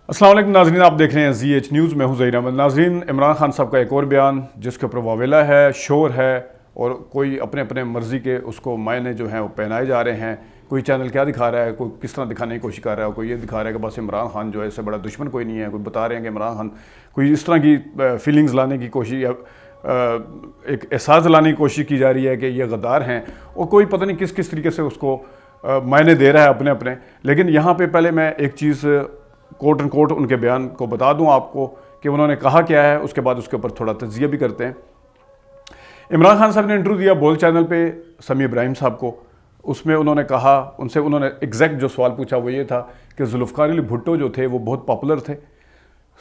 السلام علیکم ناظرین، آپ دیکھ رہے ہیں زی ایچ نیوز، میں ہوں ظہیر احمد۔ ناظرین، عمران خان صاحب کا ایک اور بیان جس کے اوپر واویلا ہے، شور ہے، اور کوئی اپنے اپنے مرضی کے اس کو معنی جو ہیں وہ پہنائے جا رہے ہیں۔ کوئی چینل کیا دکھا رہا ہے، کوئی کس طرح دکھانے کی کوشش کر رہا ہے، کوئی یہ دکھا رہا ہے کہ بس عمران خان جو ہے اس سے بڑا دشمن کوئی نہیں ہے، کوئی بتا رہے ہیں کہ عمران خان کوئی اس طرح کی فیلنگز لانے کی کوشش، ایک احساس لانے کی کوشش کی جا رہی ہے کہ یہ غدار ہیں، اور کوئی پتہ نہیں کس کس طریقے سے اس کو معنی دے رہا ہے اپنے اپنے۔ لیکن یہاں پہ پہلے میں ایک چیز کوٹ اینڈ کوٹ ان کے بیان کو بتا دوں آپ کو کہ انہوں نے کہا کیا ہے، اس کے بعد اس کے اوپر تھوڑا تجزیہ بھی کرتے ہیں۔ عمران خان صاحب نے انٹرویو دیا بول چینل پہ سمیع ابراہیم صاحب کو، اس میں انہوں نے کہا، انہوں نے ایگزیکٹ جو سوال پوچھا وہ یہ تھا کہ ذوالفقار علی بھٹو جو تھے وہ بہت پاپولر تھے،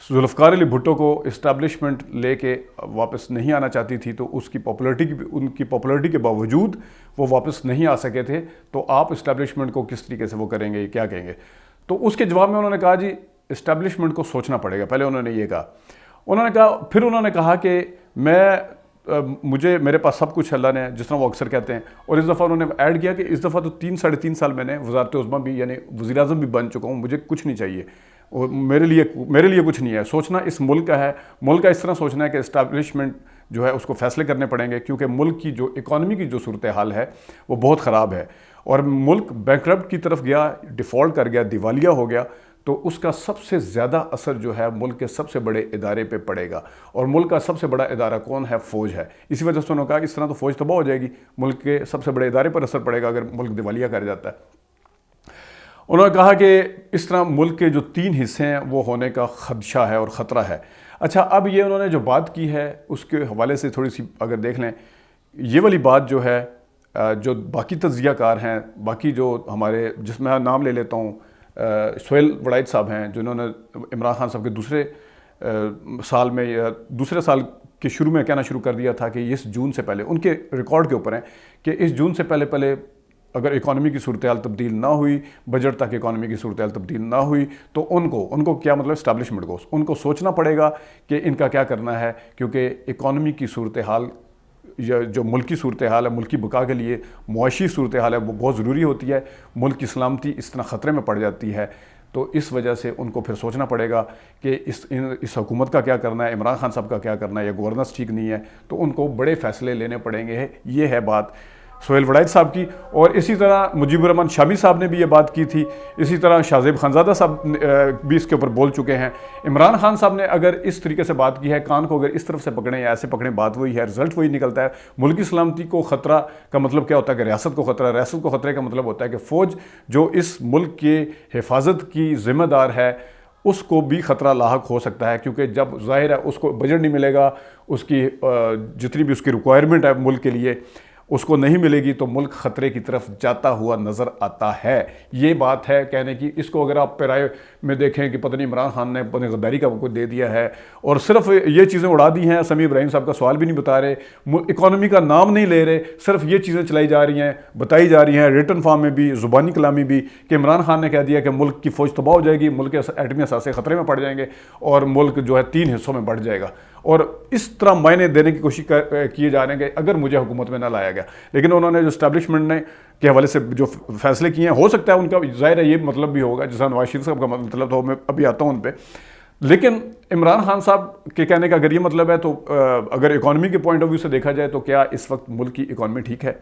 ذوالفقار علی بھٹو کو اسٹیبلشمنٹ لے کے واپس نہیں آنا چاہتی تھی، تو ان کی پاپولرٹی کے باوجود وہ واپس نہیں آ سکے تھے، تو آپ اسٹیبلشمنٹ کو کس طریقے سے وہ کریں گے، کیا کہیں گے؟ تو اس کے جواب میں انہوں نے کہا جی اسٹیبلشمنٹ کو سوچنا پڑے گا، پہلے انہوں نے یہ کہا۔ پھر انہوں نے کہا کہ میرے پاس سب کچھ اللہ نے، جس طرح وہ اکثر کہتے ہیں، اور اس دفعہ انہوں نے ایڈ کیا کہ اس دفعہ تو 3-3.5 سال میں نے وزارت عظمیٰ بھی یعنی وزیر اعظم بھی بن چکا ہوں، مجھے کچھ نہیں چاہیے، اور میرے لیے کچھ نہیں ہے، سوچنا اس ملک کا ہے، ملک کا اس طرح سوچنا ہے کہ اسٹیبلشمنٹ جو ہے اس کو فیصلے کرنے پڑیں گے، کیونکہ ملک کی جو اکانومی کی جو صورتحال ہے وہ بہت خراب ہے، اور ملک بینکرپٹ کی طرف گیا، ڈیفالٹ کر گیا، دیوالیہ ہو گیا، تو اس کا سب سے زیادہ اثر جو ہے ملک کے سب سے بڑے ادارے پہ پڑے گا، اور ملک کا سب سے بڑا ادارہ کون ہے؟ فوج ہے۔ اسی وجہ سے انہوں نے کہا کہ اس طرح تو فوج تباہ ہو جائے گی، ملک کے سب سے بڑے ادارے پر اثر پڑے گا اگر ملک دیوالیہ کر جاتا ہے۔ انہوں نے کہا کہ اس طرح ملک کے جو 3 حصے ہیں وہ ہونے کا خدشہ ہے اور خطرہ ہے۔ اچھا، اب یہ انہوں نے جو بات کی ہے اس کے حوالے سے تھوڑی سی اگر دیکھ لیں، یہ والی بات جو ہے، جو باقی تجزیہ کار ہیں، باقی جو ہمارے، جس میں نام لے لیتا ہوں، سہیل وڑائچ صاحب ہیں، جنہوں نے عمران خان صاحب کے دوسرے سال میں یا دوسرے سال کے شروع میں کہنا شروع کر دیا تھا کہ اس جون سے پہلے، ان کے ریکارڈ کے اوپر ہیں کہ اس جون سے پہلے اگر اکانومی کی صورتحال تبدیل نہ ہوئی، بجٹ تک اکانومی کی صورتحال تبدیل نہ ہوئی، تو ان کو کیا مطلب اسٹیبلشمنٹ کو ان کو سوچنا پڑے گا کہ ان کا کیا کرنا ہے، کیونکہ اکانومی کی صورتحال یا جو ملکی صورتحال ہے، ملکی بقا کے لیے معاشی صورتحال ہے، وہ بہت ضروری ہوتی ہے، ملک کی سلامتی اس طرح خطرے میں پڑ جاتی ہے، تو اس وجہ سے ان کو پھر سوچنا پڑے گا کہ اس حکومت کا کیا کرنا ہے، عمران خان صاحب کا کیا کرنا ہے، یا گورننس ٹھیک نہیں ہے، تو ان کو بڑے فیصلے لینے پڑیں گے۔ یہ ہے بات سہیل وڑائچ صاحب کی، اور اسی طرح مجیب الرحمان شامی صاحب نے بھی یہ بات کی تھی، اسی طرح شاہ زیب خانزادہ صاحب بھی اس کے اوپر بول چکے ہیں۔ عمران خان صاحب نے اگر اس طریقے سے بات کی ہے، کان کو اگر اس طرف سے پکڑیں یا ایسے پکڑیں، بات وہی ہے، رزلٹ وہی نکلتا ہے۔ ملکی سلامتی کو خطرہ کا مطلب کیا ہوتا ہے کہ ریاست کو خطرہ، ریاست کو خطرے کا مطلب ہوتا ہے کہ فوج جو اس ملک کے حفاظت کی ذمہ دار ہے، اس کو بھی خطرہ لاحق ہو سکتا ہے، کیونکہ جب ظاہر ہے اس کو بجٹ نہیں ملے گا، اس کی جتنی بھی اس کی ریکوائرمنٹ ہے ملک کے لیے اس کو نہیں ملے گی، تو ملک خطرے کی طرف جاتا ہوا نظر آتا ہے۔ یہ بات ہے کہنے کی۔ اس کو اگر آپ پیرائے میں دیکھیں کہ پتہ نہیں عمران خان نے اپنی غداری کا کوئی دے دیا ہے، اور صرف یہ چیزیں اڑا دی ہیں، سمیع ابراہیم صاحب کا سوال بھی نہیں بتا رہے، اکانومی کا نام نہیں لے رہے، صرف یہ چیزیں چلائی جا رہی ہیں، بتائی جا رہی ہیں ریٹن فارم میں بھی، زبانی کلامی بھی، کہ عمران خان نے کہہ دیا کہ ملک کی فوج تباہ ہو جائے گی، ملک کے ایٹمی اثاثے خطرے میں پڑ جائیں گے، اور ملک جو ہے 3 حصوں میں بڑھ جائے گا، اور اس طرح معنی دینے کی کوشش کیے جا رہے ہیں کہ اگر مجھے حکومت میں نہ لایا گیا۔ لیکن انہوں نے جو اسٹیبلشمنٹ نے کے حوالے سے جو فیصلے کیے ہیں، ہو سکتا ہے ان کا ظاہر ہے یہ مطلب بھی ہوگا، جیسا نواز شریف صاحب کا مطلب تھا، میں ابھی آتا ہوں ان پہ، لیکن عمران خان صاحب کے کہنے کا اگر یہ مطلب ہے تو اگر اکانومی کے پوائنٹ آف ویو سے دیکھا جائے تو کیا اس وقت ملک کی اکانومی ٹھیک ہے؟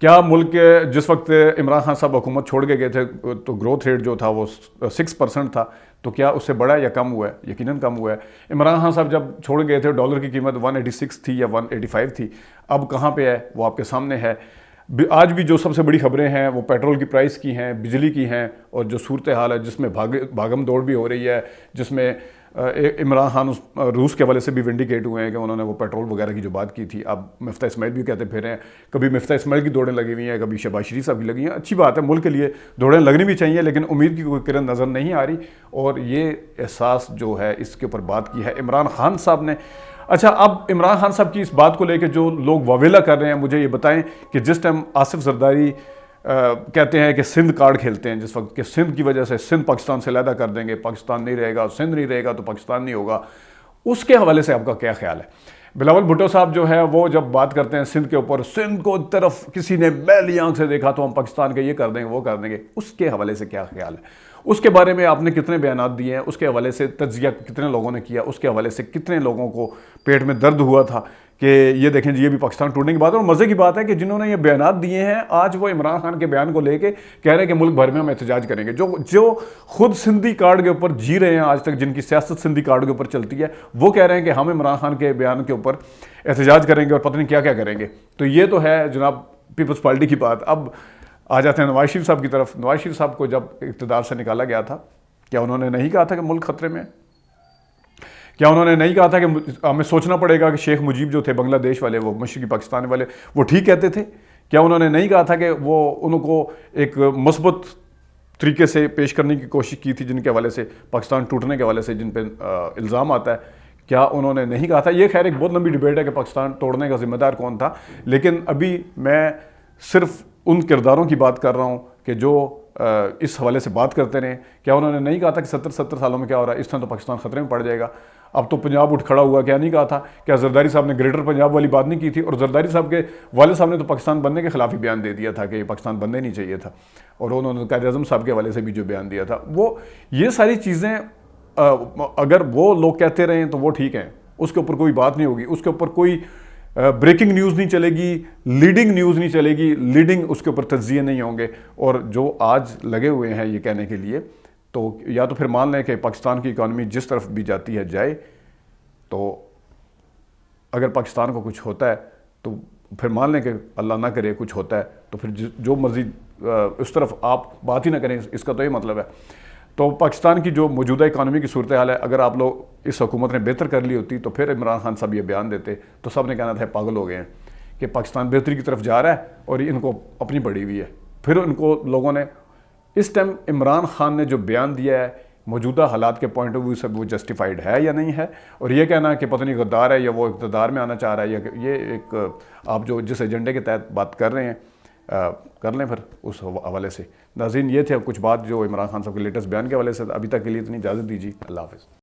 کیا ملک جس وقت عمران خان صاحب حکومت چھوڑ کے گئے تھے تو گروتھ ریٹ جو تھا وہ 6% تھا، تو کیا اس سے بڑا یا کم ہوا ہے؟ یقیناً کم ہوا ہے۔ عمران خان صاحب جب چھوڑ گئے تھے ڈالر کی قیمت 186 تھی یا 185 تھی، اب کہاں پہ ہے وہ آپ کے سامنے ہے۔ آج بھی جو سب سے بڑی خبریں ہیں وہ پیٹرول کی پرائس کی ہیں، بجلی کی ہیں، اور جو صورتحال ہے جس میں بھاگم دوڑ بھی ہو رہی ہے، جس میں عمران خان روس کے حوالے سے بھی ونڈیکیٹ ہوئے ہیں کہ انہوں نے وہ پیٹرول وغیرہ کی جو بات کی تھی، اب مفتاح اسماعیل بھی کہتے پھر ہیں، کبھی مفتاح اسماعیل کی دوڑیں لگی ہوئی ہیں، کبھی شہباز شریف صاحب کی لگی ہیں۔ اچھی بات ہے، ملک کے لیے دوڑیں لگنی بھی چاہیے، لیکن امید کی کوئی کرن نظر نہیں آ رہی، اور یہ احساس جو ہے اس کے اوپر بات کی ہے عمران خان صاحب نے۔ اچھا، اب عمران خان صاحب کی اس بات کو لے کے جو لوگ واویلا کر رہے ہیں، مجھے یہ بتائیں کہ جس ٹائم آصف زرداری کہتے ہیں کہ سندھ کارڈ کھیلتے ہیں جس وقت، کہ سندھ کی وجہ سے سندھ پاکستان سے علیحدہ کر دیں گے، پاکستان نہیں رہے گا، سندھ نہیں رہے گا تو پاکستان نہیں ہوگا، اس کے حوالے سے آپ کا کیا خیال ہے؟ بلاول بھٹو صاحب جو ہے وہ جب بات کرتے ہیں سندھ کے اوپر، سندھ کو طرف کسی نے میلی آنکھ سے دیکھا تو ہم پاکستان کے یہ کر دیں گے وہ کر دیں گے، اس کے حوالے سے کیا خیال ہے؟ اس کے بارے میں آپ نے کتنے بیانات دیے ہیں, اس کے حوالے سے تجزیہ کتنے لوگوں نے کیا, اس کے حوالے سے کتنے لوگوں کو پیٹ میں درد ہوا تھا کہ یہ دیکھیں جی یہ بھی پاکستان ٹوٹنے کی بات ہے. اور مزے کی بات ہے کہ جنہوں نے یہ بیانات دیے ہیں آج وہ عمران خان کے بیان کو لے کے کہہ رہے ہیں کہ ملک بھر میں ہم احتجاج کریں گے. جو خود سندھی کارڈ کے اوپر جی رہے ہیں آج تک, جن کی سیاست سندھی کارڈ کے اوپر چلتی ہے, وہ کہہ رہے ہیں کہ ہم عمران خان کے بیان کے اوپر احتجاج کریں گے اور پتہ نہیں کیا کیا کریں گے. تو یہ تو ہے جناب پیپلز پارٹی کی بات. اب آ جاتے ہیں نواز شریف صاحب کی طرف. نواز شریف صاحب کو جب اقتدار سے نکالا گیا تھا, کیا انہوں نے نہیں کہا تھا کہ ملک خطرے میں ہے؟ کیا انہوں نے نہیں کہا تھا کہ ہمیں سوچنا پڑے گا کہ شیخ مجیب جو تھے بنگلہ دیش والے, وہ مشرقی پاکستان والے, وہ ٹھیک کہتے تھے؟ کیا انہوں نے نہیں کہا تھا کہ وہ ان کو ایک مثبت طریقے سے پیش کرنے کی کوشش کی تھی جن کے حوالے سے پاکستان ٹوٹنے کے حوالے سے جن پہ الزام آتا ہے؟ کیا انہوں نے نہیں کہا تھا؟ یہ خیر ایک بہت لمبی ڈیبیٹ ہے کہ پاکستان توڑنے کا ذمہ دار کون تھا, لیکن ابھی میں صرف ان کرداروں کی بات کر رہا ہوں کہ جو اس حوالے سے بات کرتے رہے. کیا انہوں نے نہیں کہا تھا کہ 70 سالوں میں کیا ہو رہا ہے, اس طرح تو پاکستان خطرے میں پڑ جائے گا, اب تو پنجاب اٹھ کھڑا ہوا؟ کیا نہیں کہا تھا؟ کیا زرداری صاحب نے گریٹر پنجاب والی بات نہیں کی تھی؟ اور زرداری صاحب کے والد صاحب نے تو پاکستان بننے کے خلاف ہی بیان دے دیا تھا کہ یہ پاکستان بننے نہیں چاہیے تھا, اور انہوں نے قائد اعظم صاحب کے حوالے سے بھی جو بیان دیا تھا. وہ یہ ساری چیزیں اگر وہ لوگ کہتے رہے تو وہ ٹھیک ہیں, اس کے اوپر کوئی بات نہیں ہوگی, اس کے اوپر کوئی بریکنگ نیوز نہیں چلے گی, لیڈنگ نیوز نہیں چلے گی, لیڈنگ اس کے اوپر تجزیے نہیں ہوں گے. اور جو آج لگے ہوئے ہیں یہ کہنے کے لیے, تو یا تو پھر مان لیں کہ پاکستان کی اکانومی جس طرف بھی جاتی ہے جائے, تو اگر پاکستان کو کچھ ہوتا ہے تو پھر مان لیں کہ اللہ نہ کرے کچھ ہوتا ہے, تو پھر جو مرضی اس طرف آپ بات ہی نہ کریں, اس کا تو یہ مطلب ہے. تو پاکستان کی جو موجودہ اکانومی کی صورتحال ہے, اگر آپ لوگ اس حکومت نے بہتر کر لی ہوتی تو پھر عمران خان صاحب یہ بیان دیتے تو سب نے کہنا تھا پاگل ہو گئے ہیں کہ پاکستان بہتری کی طرف جا رہا ہے اور ان کو اپنی پڑی ہوئی ہے. پھر ان کو لوگوں نے اس ٹائم عمران خان نے جو بیان دیا ہے موجودہ حالات کے پوائنٹ آف ویو سے وہ جسٹیفائڈ ہے یا نہیں ہے, اور یہ کہنا کہ پتہ نہیں غدار ہے یا وہ اقتدار میں آنا چاہ رہا ہے, یا یہ ایک آپ جو جس ایجنڈے کے تحت بات کر رہے ہیں کر لیں پھر اس حوالے سے. ناظرین یہ تھے کچھ بات جو عمران خان صاحب کے لیٹسٹ بیان کے حوالے سے. ابھی تک کے لیے اتنی اجازت دیجیے, اللہ حافظ.